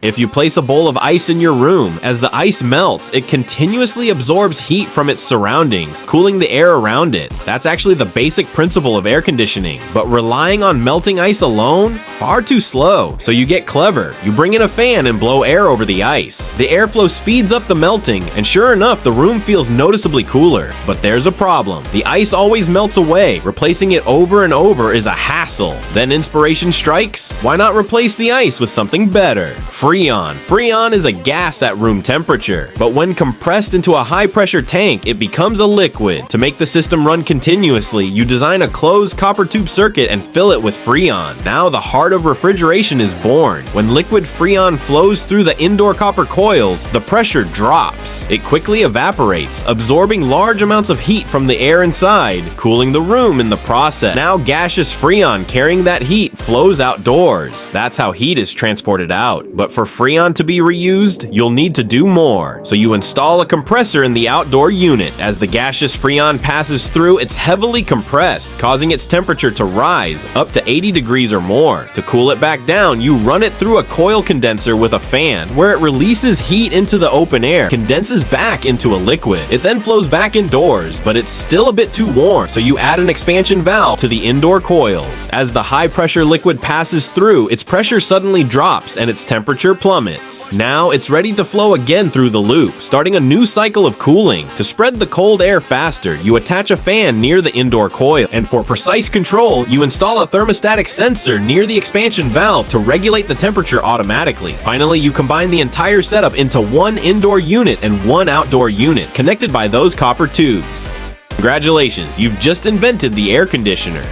If you place a bowl of ice in your room, as the ice melts, it continuously absorbs heat from its surroundings, cooling the air around it. That's actually the basic principle of air conditioning. But relying on melting ice alone? Far too slow. So you get clever. You bring in a fan and blow air over the ice. The airflow speeds up the melting, and sure enough, the room feels noticeably cooler. But there's a problem. The ice always melts away. Replacing it over and over is a hassle. Then inspiration strikes? Why not replace the ice with something better? Freon. Freon is a gas at room temperature, but when compressed into a high-pressure tank, it becomes a liquid. To make the system run continuously, you design a closed copper tube circuit and fill it with Freon. Now the heart of refrigeration is born. When liquid Freon flows through the indoor copper coils, the pressure drops. It quickly evaporates, absorbing large amounts of heat from the air inside, cooling the room in the process. Now gaseous Freon carrying that heat flows outdoors. That's how heat is transported out. But for Freon to be reused, you'll need to do more. So you install a compressor in the outdoor unit. As the gaseous Freon passes through, it's heavily compressed, causing its temperature to rise up to 80 degrees or more. To cool it back down, you run it through a coil condenser with a fan, where it releases heat into the open air, condenses back into a liquid. It then flows back indoors, but it's still a bit too warm, so you add an expansion valve to the indoor coils. As the high-pressure liquid passes through, its pressure suddenly drops and its temperature plummets. Now it's ready to flow again through the loop, starting a new cycle of cooling. To spread the cold air faster, you attach a fan near the indoor coil, and for precise control, you install a thermostatic sensor near the expansion valve to regulate the temperature automatically. Finally, you combine the entire setup into one indoor unit and one outdoor unit, connected by those copper tubes. Congratulations, you've just invented the air conditioner.